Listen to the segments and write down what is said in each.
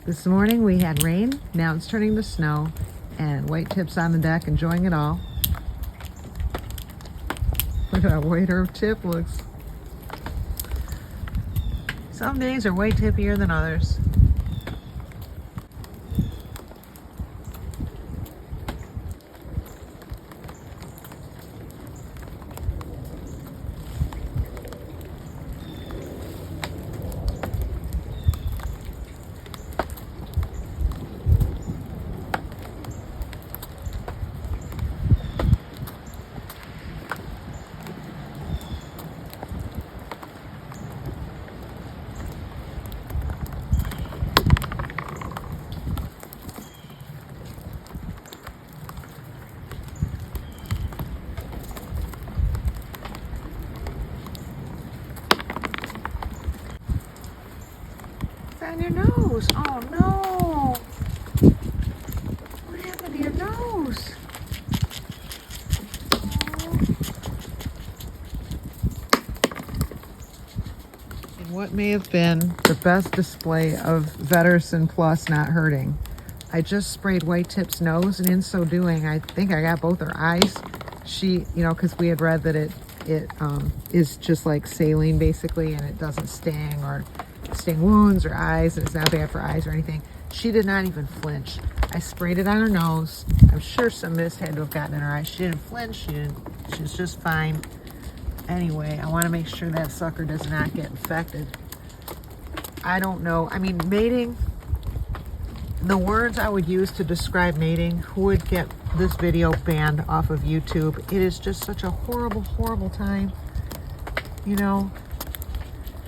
This morning we had rain, now it's turning to snow, and White Tip's on the deck enjoying it all. Look at how white her tip looks. Some days are White Tippier than others. On your nose. Oh no! What happened to your nose? And what may have been the best display of Vetterson Plus not hurting. I just sprayed White Tip's nose, and in so doing, I think I got both her eyes. She, because we had read that it is just like saline basically, and it doesn't sting or sting wounds or eyes, and it's not bad for eyes or anything. She did not even flinch. I sprayed it on her nose. I'm sure some mist had to have gotten in her eyes. She didn't flinch. She was just fine. Anyway, I want to make sure that sucker does not get infected. I don't know. I mean, mating, the words I would use to describe mating would get this video banned off of YouTube. It is just such a horrible, horrible time.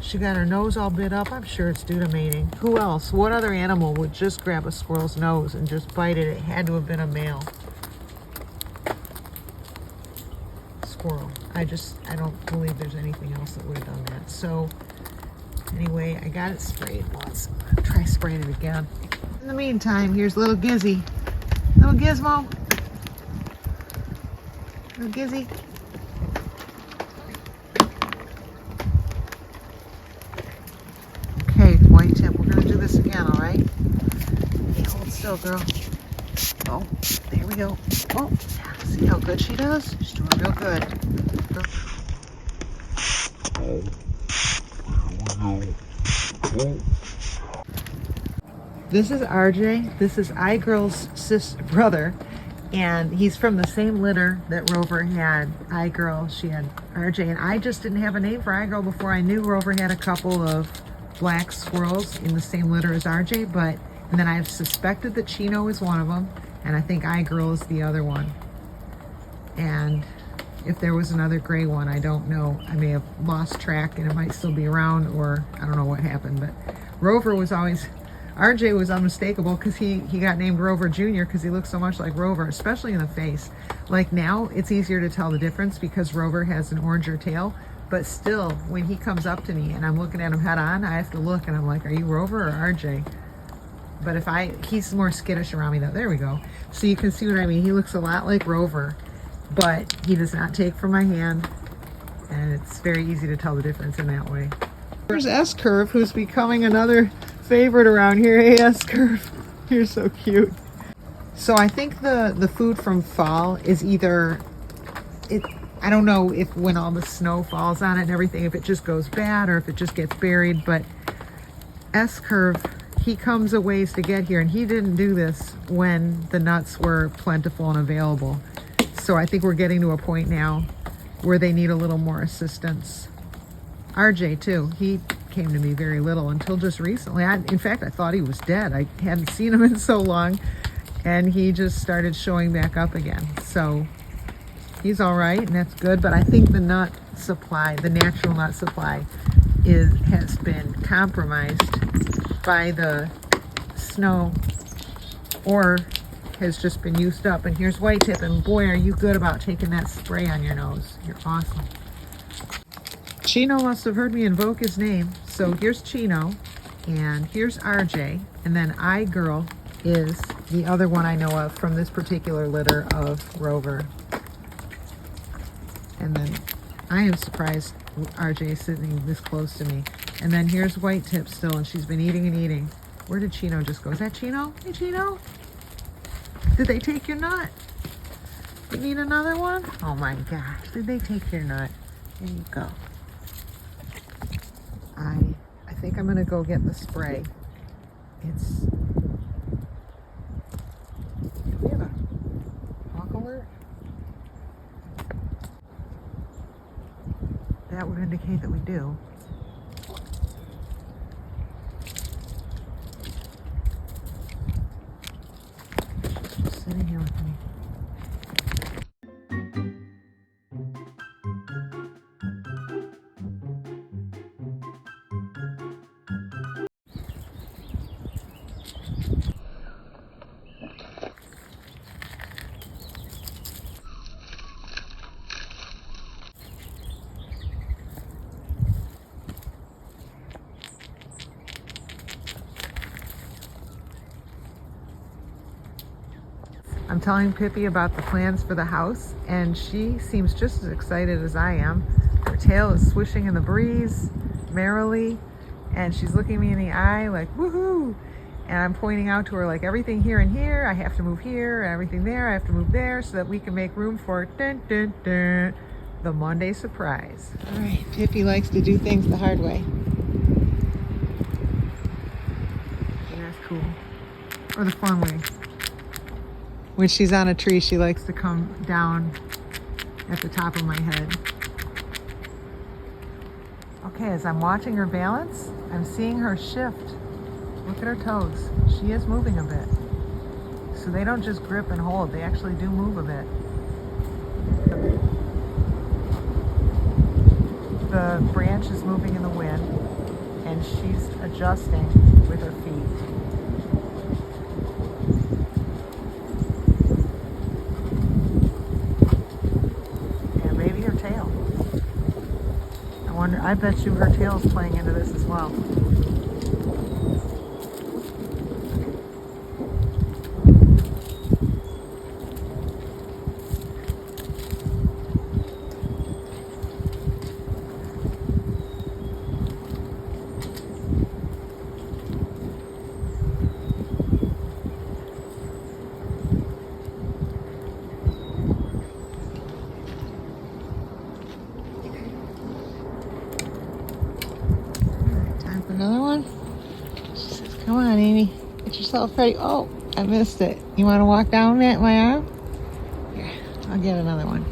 She got her nose all bit up. I'm sure it's due to mating. Who else? What other animal would just grab a squirrel's nose and just bite it? It had to have been a male squirrel. I don't believe there's anything else that would have done that. So anyway, I got it sprayed once. I'll try spraying it again. In the meantime, here's little Gizzy. Little Gizmo. Little Gizzy. Okay, White Tip, we're gonna do this again, all right? Hey, hold still, girl. Oh, there we go. Oh, see how good she does? She's doing real good. This is RJ. This is iGirl's brother, and he's from the same litter that Rover had. iGirl, she had RJ, and I just didn't have a name for iGirl before I knew Rover had a couple of black squirrels in the same litter as RJ, and then I've suspected that Chino is one of them, and I think iGirl is the other one. And if there was another gray one, I don't know. I may have lost track and it might still be around, or I don't know what happened, but RJ was unmistakable because he got named Rover Jr. because he looks so much like Rover, especially in the face. Like now, it's easier to tell the difference because Rover has an oranger tail, but still, when he comes up to me and I'm looking at him head on, I have to look and I'm like, are you Rover or RJ? But he's more skittish around me though. There we go. So you can see what I mean. He looks a lot like Rover, but he does not take from my hand, and it's very easy to tell the difference in that way. There's S-Curve, who's becoming another favorite around here. Hey, S-Curve, you're so cute. So I think the food from fall is either, I don't know if when all the snow falls on it and everything, if it just goes bad or if it just gets buried, but S-Curve, he comes a ways to get here, and he didn't do this when the nuts were plentiful and available. So I think we're getting to a point now where they need a little more assistance. RJ too, he came to me very little until just recently. In fact, I thought he was dead. I hadn't seen him in so long, and he just started showing back up again. So he's all right, and that's good. But I think the nut supply, the natural nut supply, has been compromised by the snow, or has just been used up. And here's White Tip, and boy, are you good about taking that spray on your nose. You're awesome. Chino must have heard me invoke his name. So here's Chino, and here's RJ, and then iGirl is the other one I know of from this particular litter of Rover. And then I am surprised RJ is sitting this close to me. And then here's White Tip still, and she's been eating and eating. Where did Chino just go? Is that Chino? Hey, Chino. Did they take your nut? You need another one? Oh my gosh, did they take your nut? There you go. I think I'm gonna go get the spray. It's... Do we have a hawk alert? That would indicate that we do. Just sitting here with me. I'm telling Pippy about the plans for the house, and she seems just as excited as I am. Her tail is swishing in the breeze merrily, and she's looking me in the eye like, woohoo! And I'm pointing out to her like, everything here and here, I have to move here, and everything there, I have to move there, so that we can make room for dun, dun, dun, the Monday surprise. All right, Pippy likes to do things the hard way. And that's cool. Or the fun way. When she's on a tree, she likes to come down at the top of my head. Okay, as I'm watching her balance, I'm seeing her shift. Look at her toes. She is moving a bit. So they don't just grip and hold, they actually do move a bit. The branch is moving in the wind, and she's adjusting with her feet. I bet you her tail's playing into this as well. Another one? She says, come on, Amy. Get yourself ready. Oh, I missed it. You want to walk down that my arm? Here, I'll get another one.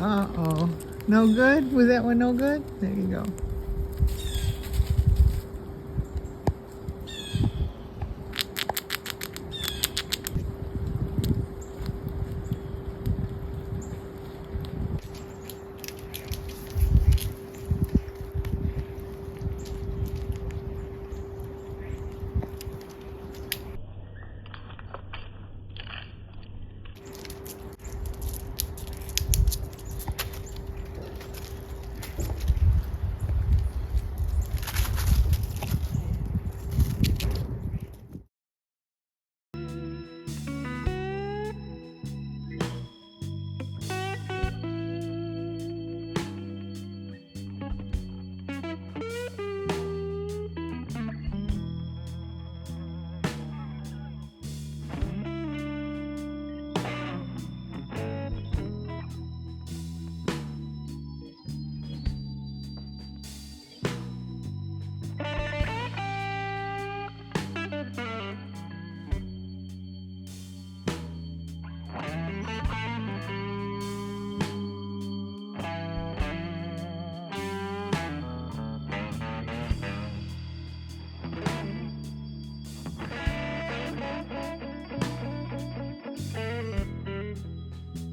Uh-oh. No good? Was that one no good? There you go.